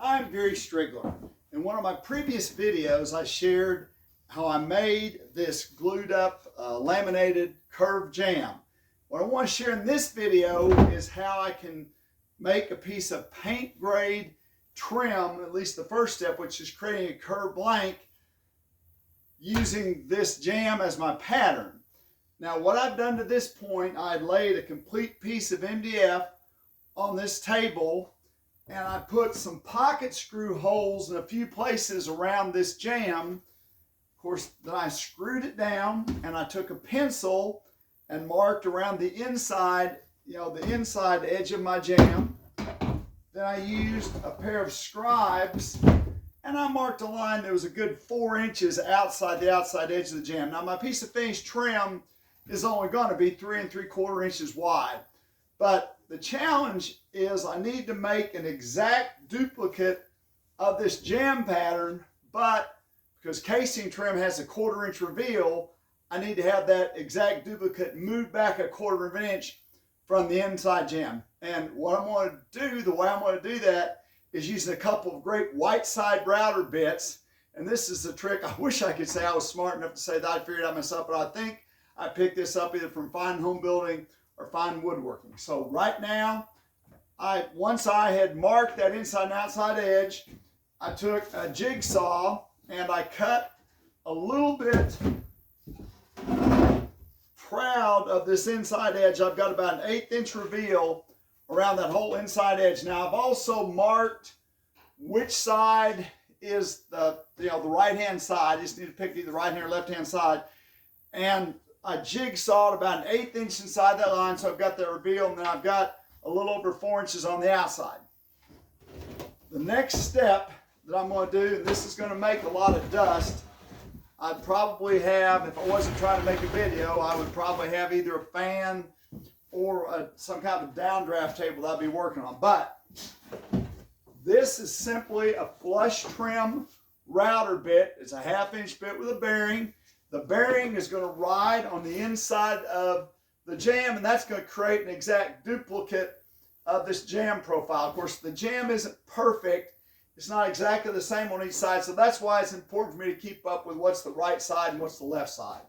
I'm Gary Striegler. In one of my previous videos, I shared how I made this glued up laminated curved jamb. What I want to share in this video is how I can make a piece of paint grade trim, at least the first step, which is creating a curved blank using this jamb as my pattern. Now what I've done to this point, I laid a complete piece of MDF on this table and I put some pocket screw holes in a few places around this jamb. Of course, then I screwed it down and I took a pencil and marked around the inside, the inside edge of my jamb. Then I used a pair of scribes and I marked a line that was a good 4 inches outside the outside edge of the jamb. Now my piece of finished trim is only going to be 3 3/4 inches wide. But the challenge is I need to make an exact duplicate of this jamb pattern, but because casing trim has a 1/4 inch reveal, I need to have that exact duplicate moved back a 1/4 inch from the inside jamb. And what I'm going to do, the way I'm going to do that is using a couple of great white side router bits. And this is the trick. I wish I could say I was smart enough to say that I figured it out myself, but I think I picked this up either from Fine Home Building or Fine Woodworking. So right now, once I had marked that inside and outside edge, I took a jigsaw and I cut a little bit proud of this inside edge. I've got about an 1/8 inch reveal around that whole inside edge. Now I've also marked which side is the right hand side. You just need to pick either right hand or left hand side. And I jigsawed about an 1/8 inch inside that line, so I've got that reveal, and then I've got a little over 4 inches on the outside. The next step that I'm going to do, and this is going to make a lot of dust, I'd probably have, if I wasn't trying to make a video, I would probably have either a fan or some kind of downdraft table that I'd be working on. But this is simply a flush trim router bit. It's a 1/2 inch bit with a bearing. The bearing is going to ride on the inside of the jamb, and that's going to create an exact duplicate of this jamb profile. Of course, the jamb isn't perfect. It's not exactly the same on each side, so that's why it's important for me to keep up with what's the right side and what's the left side.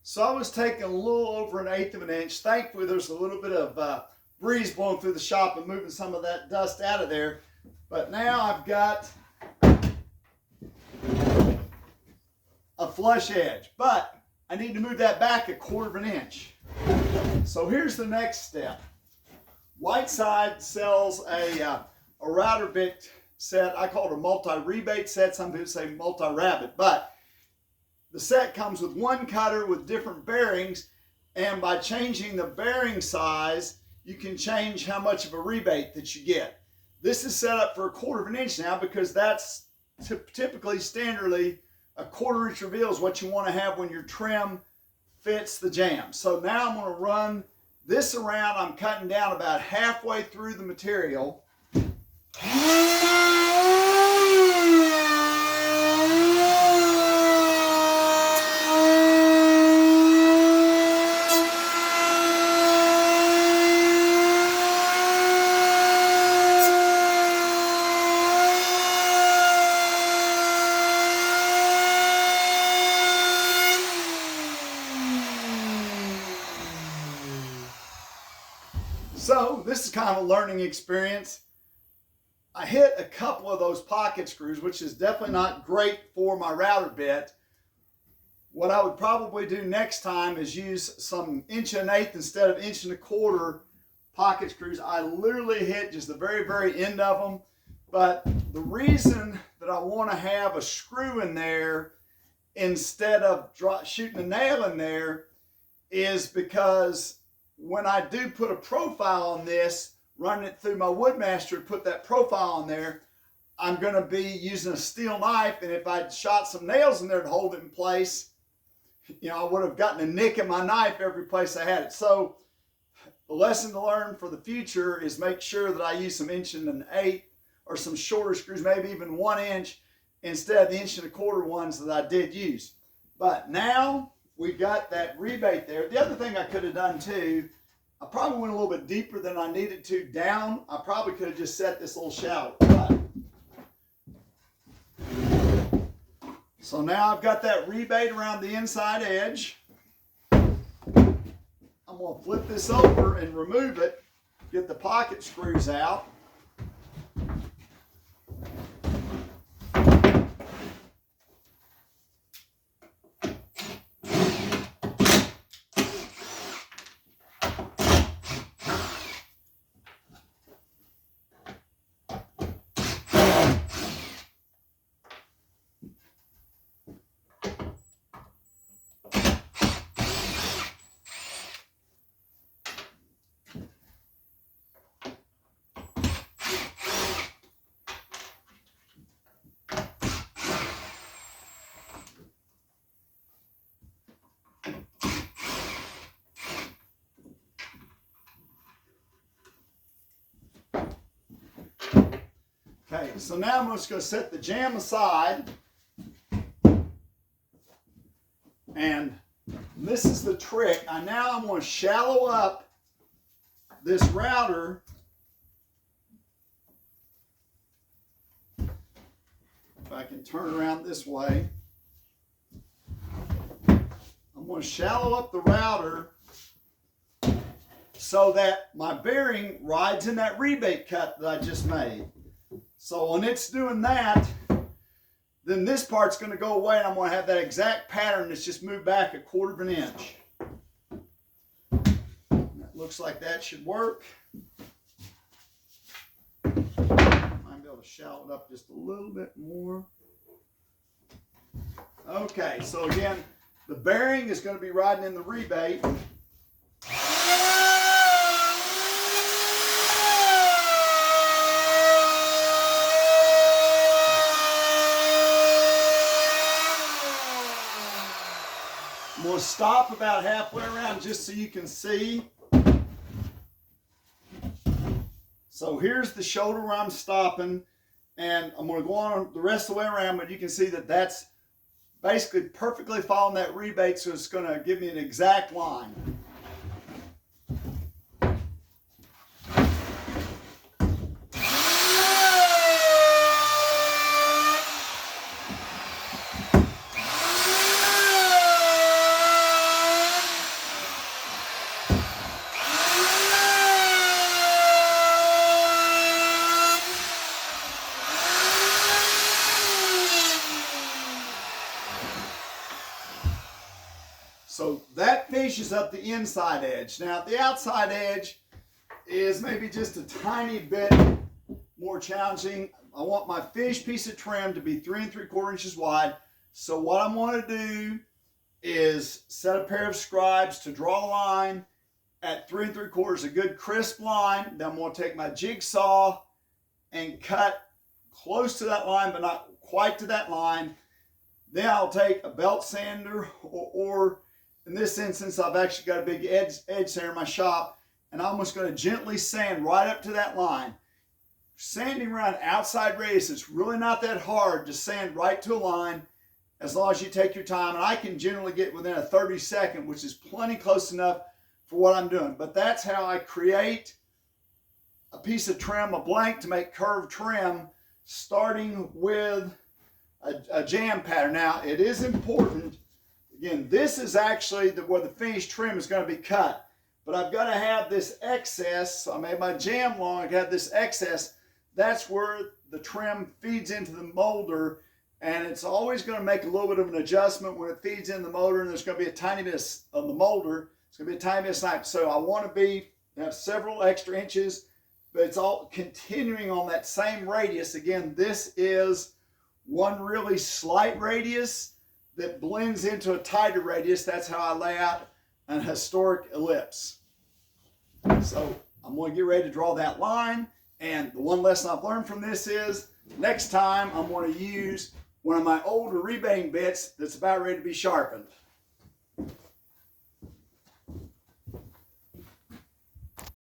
So I was taking a little over an 1/8 of an inch. Thankfully, there's a little bit of breeze blowing through the shop and moving some of that dust out of there. But now I've got a flush edge. But I need to move that back a 1/4 inch. So here's the next step. Whiteside sells a router bit set. I call it a multi-rebate set. Some people say multi-rabbit. But the set comes with one cutter with different bearings, and by changing the bearing size, you can change how much of a rebate that you get. This is set up for a 1/4 inch now because that's typically, standardly, a 1/4 inch reveal is what you want to have when your trim fits the jamb. So now I'm going to run this around. I'm cutting down about halfway through the material. So this is kind of a learning experience. I hit a couple of those pocket screws, which is definitely not great for my router bit. What I would probably do next time is use some 1.1/8 instead of 1.25" pocket screws. I literally hit just the very, very end of them. But the reason that I want to have a screw in there instead of shooting a nail in there is because when I do put a profile on this, running it through my Woodmaster to put that profile on there, I'm going to be using a steel knife, and if I'd shot some nails in there to hold it in place, you know, I would have gotten a nick in my knife every place I had it. So the lesson to learn for the future is make sure that I use some 1.1/8 or some shorter screws, maybe even 1 inch, instead of the 1.25" ones that I did use. But now we've got that rebate there. The other thing I could have done too, I probably went a little bit deeper than I needed to down. I probably could have just set this little shallow. So now I've got that rebate around the inside edge. I'm going to flip this over and remove it, get the pocket screws out. Okay, so now I'm just going to set the jamb aside, and this is the trick. Now I'm going to shallow up this router if I can turn around this way. I'm going to shallow up the router so that my bearing rides in that rebate cut that I just made. So when it's doing that, then this part's going to go away, and I'm going to have that exact pattern that's just moved back 1/4 inch. That looks like that should work. Might be able to shallow it up just a little bit more. Okay, so again, the bearing is going to be riding in the rebate. We'll stop about halfway around just so you can see. So here's the shoulder where I'm stopping, and I'm going to go on the rest of the way around, but you can see that that's basically perfectly following that rebate, so it's going to give me an exact line. So that finishes up the inside edge. Now the outside edge is maybe just a tiny bit more challenging. I want my finished piece of trim to be 3 3/4 inches wide. So what I'm going to do is set a pair of scribes to draw a line at 3 3/4, a good crisp line. Then I'm going to take my jigsaw and cut close to that line, but not quite to that line. Then I'll take a belt sander, or in this instance, I've actually got a big edge sander in my shop, and I'm just going to gently sand right up to that line. Sanding around outside radius, it's really not that hard. Just sand right to a line as long as you take your time. And I can generally get within a 30-second, which is plenty close enough for what I'm doing. But that's how I create a piece of trim, a blank to make curved trim, starting with a jamb pattern. Now, it is important. Again, this is actually where the finished trim is going to be cut. but I've got to have this excess. So I made my jamb long, I got this excess. That's where the trim feeds into the molder, and it's always going to make a little bit of an adjustment when it feeds in the molder, and there's going to be a tiny bit of the molder. It's going to be a tiny bit of snipe. So I want to have several extra inches, but it's all continuing on that same radius. Again, this is one really slight radius that blends into a tighter radius. That's how I lay out an historic ellipse. So I'm going to get ready to draw that line. And the one lesson I've learned from this is next time I'm going to use one of my older rebating bits that's about ready to be sharpened.